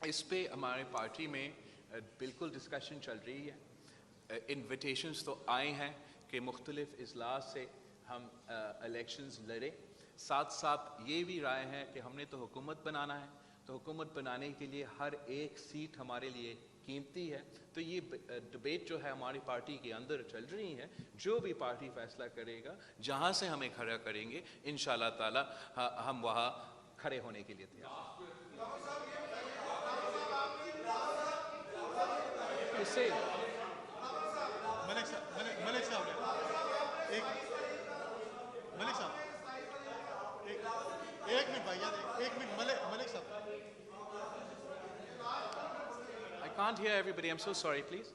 इस पे हमारे पार्टी में बिल्कुल डिस्कशन चल रही है। इन्विटेशंस तो आए हैं कि मुख्तलिफ इजलास से हम इलेक्शंस लड़े। साथ साथ ये भी राय है कि हमने तो हुकूमत बनाना है, तो हुकूमत बनाने के लिए हर एक सीट हमारे लिए कीमती है। तो ये डिबेट जो है हमारी पार्टी के अंदर चल रही है। जो भी पार्टी फैसला करेगा, जहाँ से हमें खड़ा करेंगे, इंशाल्लाह ताला हम वहाँ खड़े होने के लिए तैयार हैं। किससे मलिक साहब एक मलिक साहब एक मिनट भाई यार, एक मिनट मलिक साहब। I can't hear everybody. I'm so sorry, please.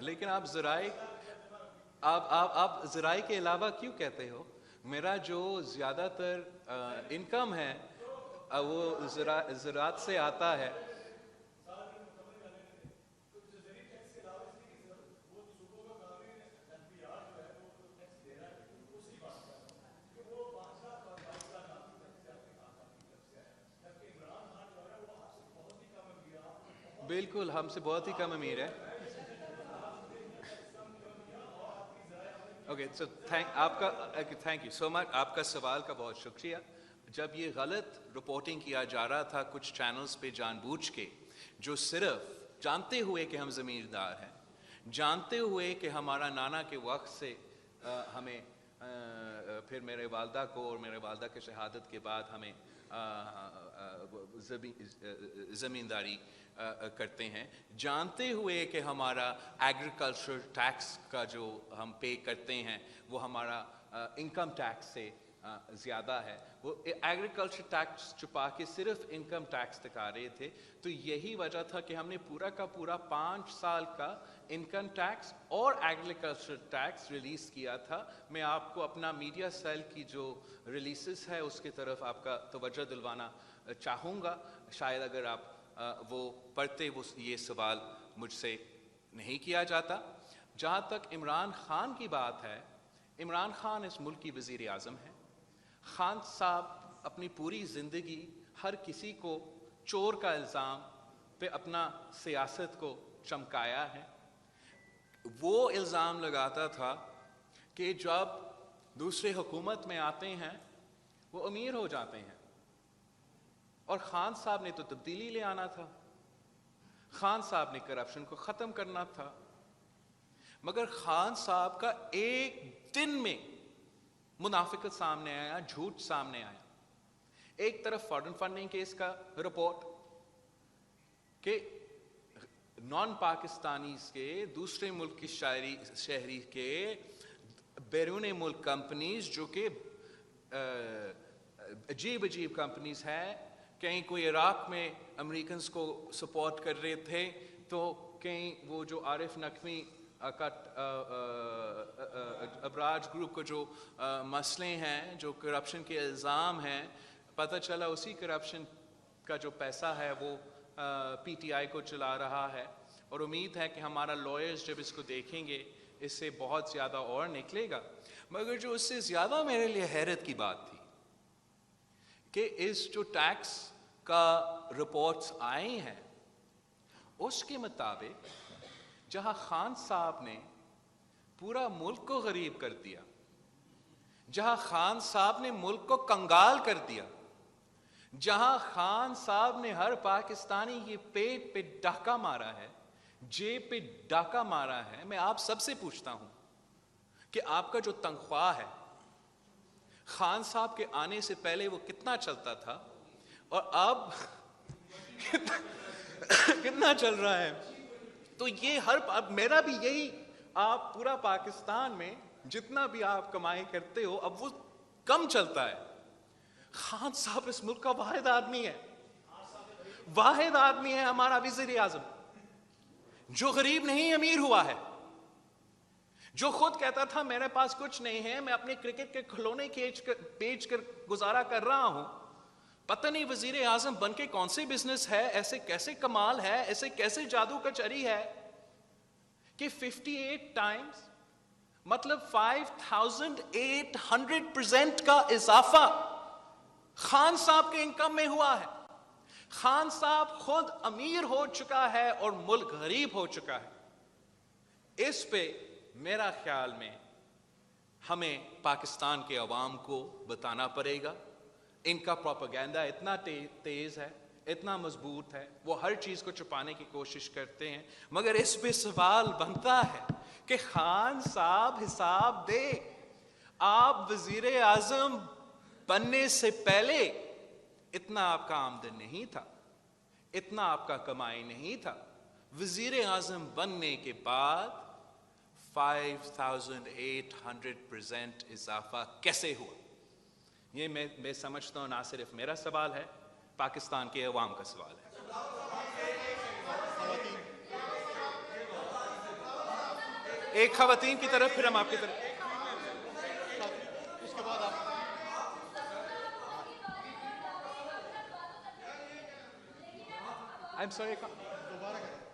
लेकिन आप ज़राए के अलावा क्यों कहते हो? मेरा जो ज़्यादातर इनकम है वो ज़राअत से आता है। बिल्कुल, हमसे बहुत ही कम अमीर है। Okay, so thank you so much. आपका सवाल का बहुत शुक्रिया। जब ये गलत रिपोर्टिंग किया जा रहा था कुछ चैनल्स पे जानबूझ के, जो सिर्फ जानते हुए कि हम ज़मींदार हैं, जानते हुए कि हमारा नाना के वक्त से हमें फिर मेरे वालदा को और मेरे वालदा के शहादत के बाद हमें ज़मींदारी करते हैं, जानते हुए कि हमारा एग्रीकल्चर टैक्स का जो हम पे करते हैं वो हमारा इनकम टैक्स से ज़्यादा है। वो एग्रीकल्चर टैक्स छुपा के सिर्फ इनकम टैक्स दिखा रहे थे। तो यही वजह था कि हमने पूरा का पूरा 5 साल का इनकम टैक्स और एग्रीकल्चर टैक्स रिलीज़ किया था। मैं आपको अपना मीडिया सेल की जो रिलीज़ है उसकी तरफ आपका तवज्जो दिलवाना चाहूँगा। शायद अगर आप वो पढ़ते वो ये सवाल मुझसे नहीं किया जाता। जहाँ तक इमरान खान की बात है, इमरान खान इस मुल्क की वज़ीर आज़म है। खान साहब अपनी पूरी ज़िंदगी हर किसी को चोर का इल्ज़ाम पे अपना सियासत को चमकाया है। वो इल्ज़ाम लगाता था कि जब दूसरे हुकूमत में आते हैं वो अमीर हो जाते हैं, और खान साहब ने तो तब्दीली ले आना था। खान साहब ने करप्शन को ख़त्म करना था। मगर खान साहब का एक दिन में मुनाफिकत सामने आया, झूठ सामने आया। एक तरफ फॉरेन फंडिंग केस का रिपोर्ट कि नॉन पाकिस्तानीज के दूसरे मुल्क की शहरी के बैरून मुल्क कंपनीज जो कि अजीब अजीब कंपनीज हैं, कहीं कोई इराक में अमेरिकन को सपोर्ट कर रहे थे, तो कहीं वो जो आरिफ नकवी का अबराज ग्रुप को जो मसले हैं, जो करप्शन के इल्ज़ाम हैं, पता चला उसी करप्शन का जो पैसा है वो पीटीआई को चला रहा है। और उम्मीद है कि हमारा लॉयर्स जब इसको देखेंगे इससे बहुत ज़्यादा और निकलेगा। मगर जो उससे ज़्यादा मेरे लिए हैरत की बात थी कि इस जो टैक्स का रिपोर्ट्स आए हैं उसके मुताबिक जहां खान साहब ने पूरा मुल्क को गरीब कर दिया, जहां खान साहब ने मुल्क को कंगाल कर दिया, जहां खान साहब ने हर पाकिस्तानी के पेट पे डाका मारा है, जेब पे डाका मारा है, मैं आप सबसे पूछता हूं कि आपका जो तनख्वाह है खान साहब के आने से पहले वो कितना चलता था और अब कितना चल रहा है? तो ये अब मेरा भी यही, आप पूरा पाकिस्तान में जितना भी आप कमाई करते हो अब वो कम चलता है। खान साहब इस मुल्क का वाहिद आदमी है, वाहिद आदमी है हमारा वज़ीर आज़म जो गरीब नहीं अमीर हुआ है, जो खुद कहता था मेरे पास कुछ नहीं है, मैं अपने क्रिकेट के खिलौने बेच कर गुजारा कर रहा हूं। पता नहीं वजीर आजम बन के कौन से बिजनेस है, ऐसे कैसे कमाल है, ऐसे कैसे जादू का चरी है कि 58 टाइम्स मतलब 5800% का इजाफा खान साहब के इनकम में हुआ है। खान साहब खुद अमीर हो चुका है और मुल्क गरीब हो चुका है। इस पे मेरा ख्याल में हमें पाकिस्तान के अवाम को बताना पड़ेगा। इनका प्रोपेगेंडा इतना तेज है, इतना मजबूत है, वो हर चीज को छुपाने की कोशिश करते हैं। मगर इस पे सवाल बनता है कि खान साहब हिसाब दे, आप वजीर आजम बनने से पहले इतना आपका आमदन नहीं था, इतना आपका कमाई नहीं था। वजीर आजम बनने के बाद 5800% इजाफा कैसे हुआ? ये मैं समझता हूं ना सिर्फ मेरा सवाल है, पाकिस्तान के अवाम का सवाल है। एक खवातीन की तरफ, फिर हम आपकी तरफ। उसके बाद आप आई एम सॉरी, दोबारा करें।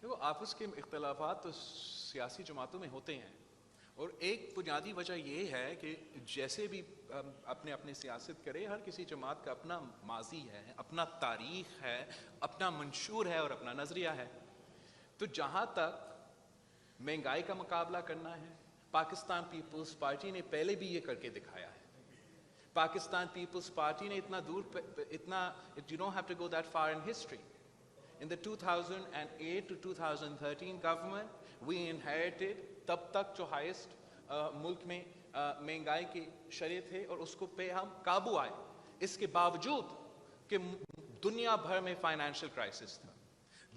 देखो, आपस के इख्तलाफात तो सियासी जमातों में होते हैं, और एक बुनियादी वजह यह है कि जैसे भी अपने अपने सियासत करे, हर किसी जमात का अपना माजी है, अपना तारीख है, अपना मंशूर है और अपना नज़रिया है। तो जहाँ तक महंगाई का मुकाबला करना है, पाकिस्तान पीपल्स पार्टी ने पहले भी ये करके दिखाया है। पाकिस्तान पीपल्स पार्टी ने इतना दूर, you don't have to go that far in history. In the 2008 to 2013 government, we inherited तब तक जो हाईएस्ट मुल्क में महंगाई की शरह थे, और उसको पे हम काबू आए। इसके बावजूद कि दुनिया भर में फाइनेंशियल क्राइसिस था,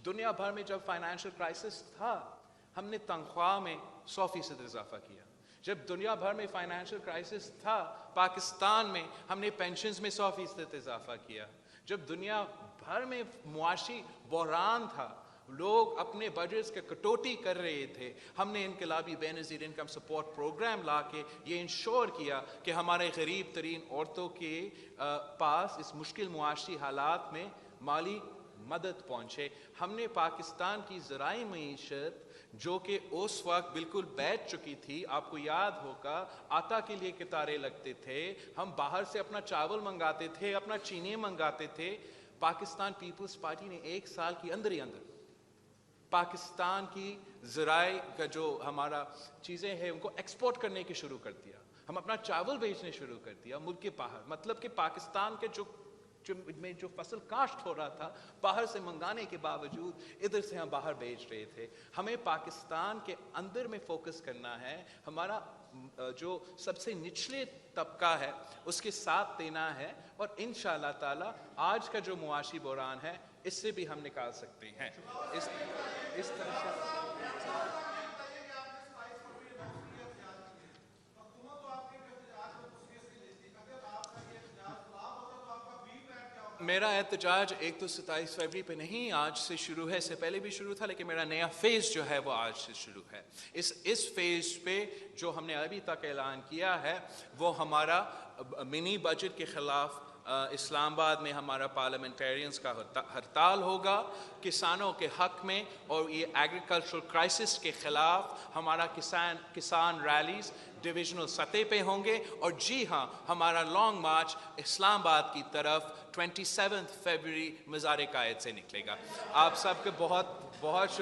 दुनिया भर में जब फाइनेंशियल क्राइसिस था, हमने तनख्वाह में 100% इजाफा किया। जब दुनिया भर में फाइनेंशियल क्राइसिस था, पाकिस्तान में हमने पेंशन्स में 100% इजाफा किया। जब दुनिया भर में मुआशी बहरान था, लोग अपने बजट्स के कटौती कर रहे थे, हमने इनकलाबी बेनज़ीर इनकम सपोर्ट प्रोग्राम ला के ये इंश्योर किया कि हमारे गरीब तरीन औरतों के पास इस मुश्किल मुआशी हालात में माली मदद पहुँचे। हमने पाकिस्तान की ज़राई मईशत जो कि उस वक्त बिल्कुल बैठ चुकी थी, आपको याद होगा आटा के लिए कतारें लगते थे, हम बाहर से अपना चावल मंगाते थे, अपना चीनी मंगाते थे। पाकिस्तान पीपल्स पार्टी ने 1 साल के अंदर ही अंदर पाकिस्तान की ज़राई का जो हमारा चीज़ें हैं उनको एक्सपोर्ट करने की शुरू कर दिया। हम अपना चावल बेचने शुरू कर दिया मुल्क के बाहर। मतलब कि पाकिस्तान के जो फसल काश्त हो रहा था, बाहर से मंगाने के बावजूद इधर से हम बाहर बेच रहे थे। हमें पाकिस्तान के अंदर में फोकस करना है, हमारा जो सबसे निचले तबका है उसके साथ देना है, और इंशाअल्लाह ताला आज का जो मुआशी बहरान है इससे भी हम निकाल सकते हैं। इस तरह से मेरा एहतजाज एक तो 27 फरवरी पे नहीं, आज से शुरू है। इससे पहले भी शुरू था, लेकिन मेरा नया फेज़ जो है वो आज से शुरू है। इस फेज़ पे जो हमने अभी तक ऐलान किया है वो हमारा मिनी बजट के ख़िलाफ़ इस्लामाबाद में हमारा पार्लियामेंटेरियंस का हड़ताल होगा किसानों के हक में, और ये एग्रीकल्चरल क्राइसिस के ख़िलाफ़ हमारा किसान रैलीज़ डिविजनल सतह पे होंगे। और जी हाँ, हमारा लॉन्ग मार्च इस्लामाबाद की तरफ 27 फरवरी मज़ार-ए-कायद से निकलेगा। आप सबके बहुत बहुत शुक्रिया।